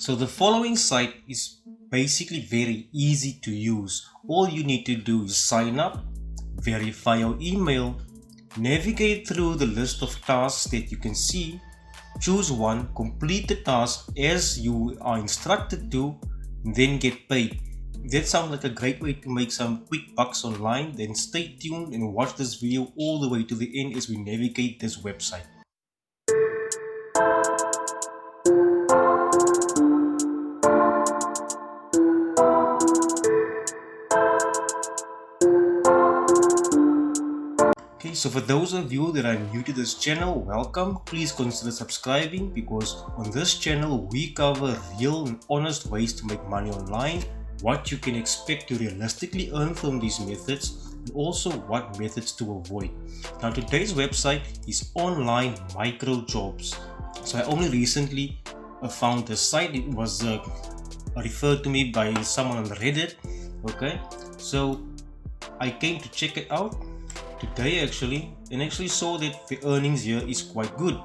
So the following site is basically very easy to use. All you need to do is sign up, verify your email, navigate through the list of tasks that you can see, choose one, complete the task as you are instructed to, then get paid. That sounds like a great way to make some quick bucks online. Then stay tuned and watch this video all the way to the end as we navigate this website. Okay, so for those of you that are new to this channel, welcome. Please consider subscribing because on this channel we cover real and honest ways to make money online, what you can expect to realistically earn from these methods, and also what methods to avoid. Now today's website is online microjobs. So I only recently found this site. It was referred to me by someone on Reddit. Okay, so I came to check it out today and actually saw that the earnings here is quite good.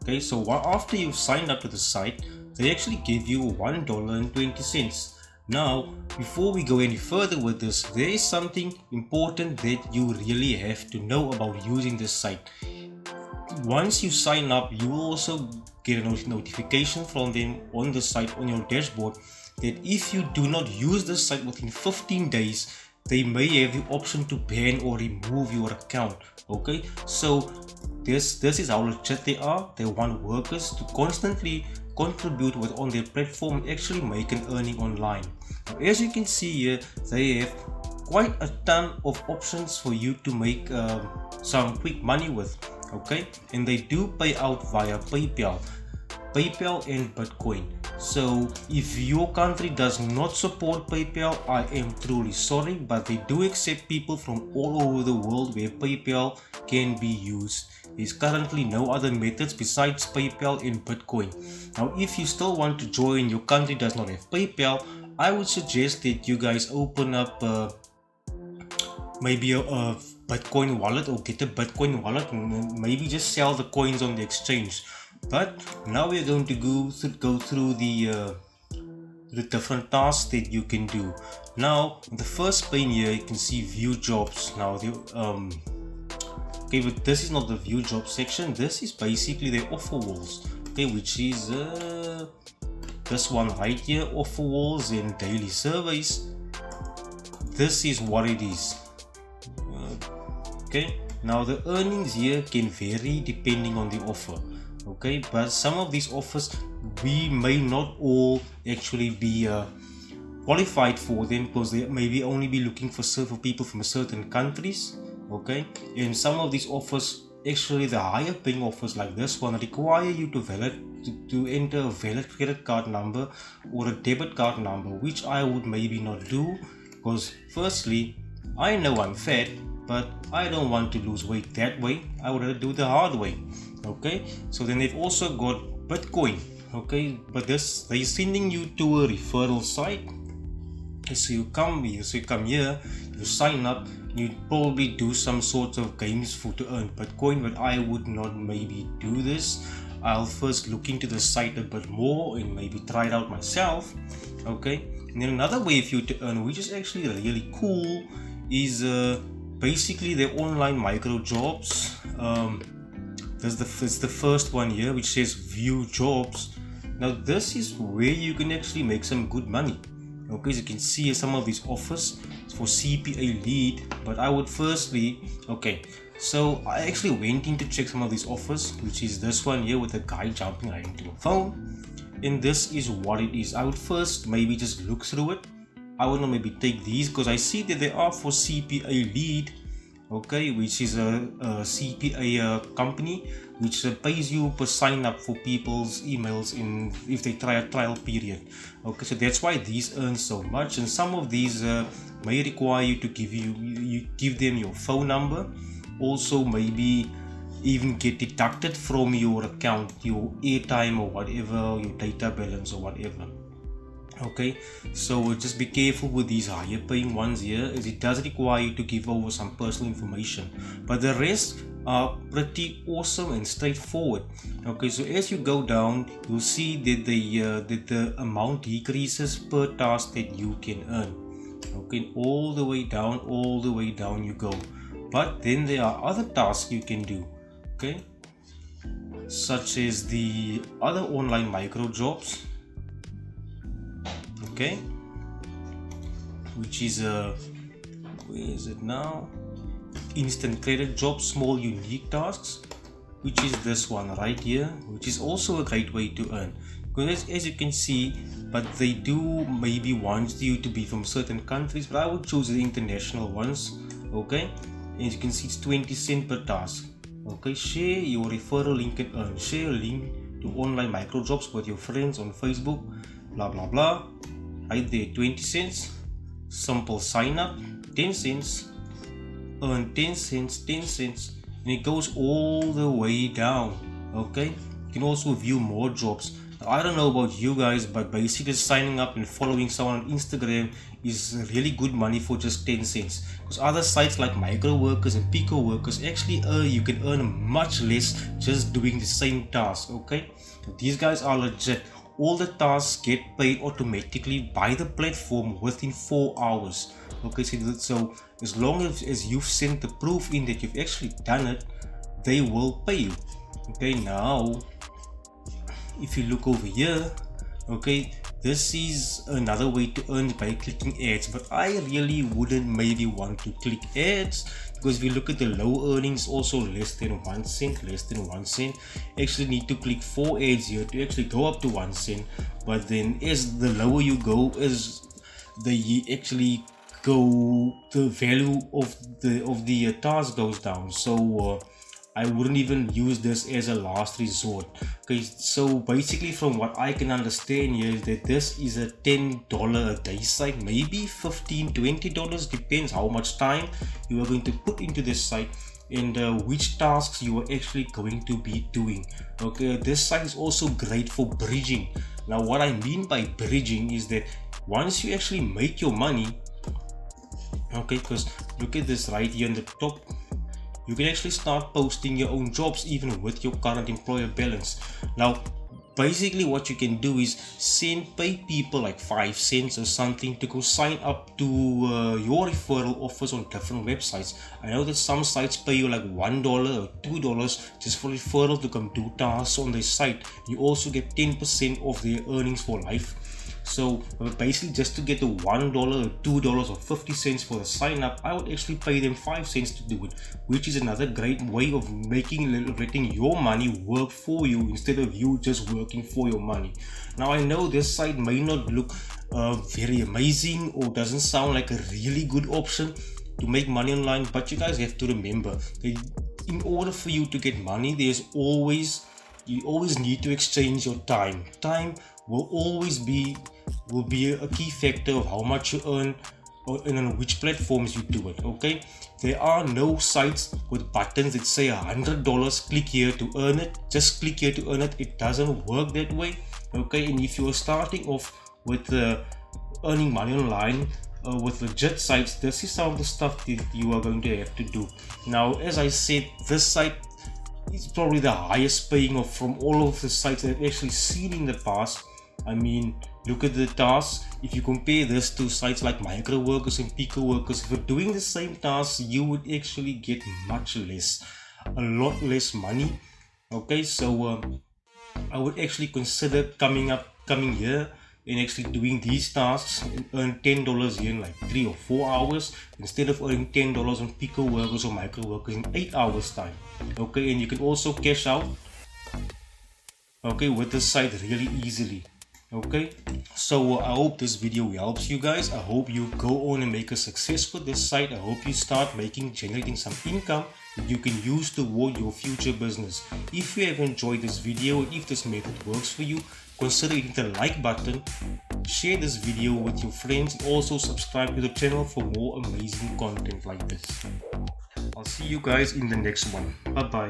Okay, so after you've signed up to the site, they actually give you $1.20. Now, before we go any further with this, there is something important that you really have to know about using this site. Once you sign up, you will also get a notification from them on the site on your dashboard that if you do not use the site within 15 days, they may have the option to ban or remove your account. Okay, so this is how legit they are. They want workers to constantly contribute on their platform and actually make an earning online. Now, as you can see here, they have quite a ton of options for you to make some quick money with. Okay, and they do pay out via PayPal and Bitcoin. So if your country does not support PayPal, I am truly sorry, but they do accept people from all over the world where PayPal can be used. There's currently no other methods besides PayPal and Bitcoin. Now if you still want to join, your country does not have PayPal, I would suggest that you guys open up maybe a Bitcoin wallet or get a Bitcoin wallet and maybe just sell the coins on the exchange. But now we're going to go through the different tasks that you can do. Now the first pane here you can see view jobs. Now okay, but this is not the view job section. This is basically the offer walls. Okay, which is this one right here, offer walls and daily surveys. This is what it is. Okay, now the earnings here can vary depending on the offer. Okay, but some of these offers we may not all actually be qualified for them because they maybe only be looking for people from certain countries. Okay, and some of these offers, actually the higher paying offers like this one, require you to enter a valid credit card number or a debit card number, which I would maybe not do because firstly I know I'm fat, but I don't want to lose weight that way. I would rather do the hard way. Okay, so then they've also got Bitcoin. Okay, but they're sending you to a referral site. So you come here, you sign up, you probably do some sort of games to earn Bitcoin, but I would not maybe do this. I'll first look into the site a bit more and maybe try it out myself. Okay, and then another way for you to earn, which is actually really cool, is basically the online micro jobs. It's the first one here, which says view jobs. Now this is where you can actually make some good money. Okay, as you can see some of these offers for CPA lead, but I would firstly, okay, so I actually went in to check some of these offers, which is this one here with the guy jumping right into a phone, and this is what it is. I would first maybe just look through it. I would not maybe take these because I see that they are for CPA lead. Okay, which is a CPA company which pays you per sign up for people's emails if they try a trial period. Okay, so that's why these earn so much, and some of these may require you to give them your phone number, also maybe even get deducted from your account, your airtime or whatever, your data balance or whatever. Okay, so just be careful with these higher paying ones here, as it does require you to give over some personal information, but the rest are pretty awesome and straightforward. Okay, so as you go down, you'll see that the amount decreases per task that you can earn. Okay, all the way down you go. But then there are other tasks you can do, okay, such as the other online micro jobs, okay, which is where is it now, instant credit jobs, small unique tasks, which is this one right here, which is also a great way to earn. Because as you can see, but they do maybe want you to be from certain countries, but I would choose the international ones. Okay, as you can see, it's 20 cents per task. Okay, share your referral link and earn. Share a link to online micro jobs with your friends on Facebook, blah blah blah. Right there, 20 cents. Simple sign up, 10 cents. Earn 10 cents, 10 cents, and it goes all the way down. Okay, you can also view more jobs. Now, I don't know about you guys, but basically signing up and following someone on Instagram is really good money for just 10 cents, because other sites like micro workers and pico workers actually you can earn much less just doing the same task. Okay, these guys are legit. All the tasks get paid automatically by the platform within 4 hours. Okay, so as long as you've sent the proof in that you've actually done it, they will pay you. Okay, now if you look over here, okay, this is another way to earn by clicking ads, but I really wouldn't maybe want to click ads, because if you look at the low earnings, also less than 1 cent, actually need to click 4 ads here to actually go up to 1 cent. But then as the lower you go, as the actually go, the value of the task goes down. So I wouldn't even use this as a last resort. Okay, so basically from what I can understand here is that this is a $10 a day site, maybe $15, $20, depends how much time you are going to put into this site and which tasks you are actually going to be doing. Okay, this site is also great for bridging. Now what I mean by bridging is that once you actually make your money, okay, because look at this right here on the top, you can actually start posting your own jobs even with your current employer balance. Now basically what you can do is pay people like 5 cents or something to go sign up to your referral offers on different websites. I know that some sites pay you like $1 or $2 just for referral to come do tasks on their site. You also get 10% of their earnings for life. So basically just to get the $1 or $2 or 50 cents for the sign up, I would actually pay them 5 cents to do it, which is another great way of letting your money work for you instead of you just working for your money. Now I know this site may not look very amazing or doesn't sound like a really good option to make money online, but you guys have to remember that in order for you to get money, you always need to exchange your time. Time will always be a key factor of how much you earn and on which platforms you do it. Okay, there are no sites with buttons that say $100 click here to earn it, just click here to earn it. It doesn't work that way. Okay, and if you are starting off with earning money online with legit sites, this is some of the stuff that you are going to have to do. Now as I said, this site is probably the highest paying from all of the sites that I've actually seen in the past. I mean, look at the tasks. If you compare this to sites like micro workers and pico workers, if you're doing the same tasks, you would actually get much less, a lot less money. Okay, so I would actually consider coming here and actually doing these tasks and earn $10 here in like 3 or 4 hours instead of earning $10 on pico workers or micro workers in 8 hours time. Okay, and you can also cash out, okay, with the site really easily. Okay, so I hope this video helps you guys. I hope you go on and make a success with this site. I hope you start generating some income that you can use toward your future business. If you have enjoyed this video, if this method works for you, consider hitting the like button, share this video with your friends, and also subscribe to the channel for more amazing content like this. I'll see you guys in the next one. Bye bye.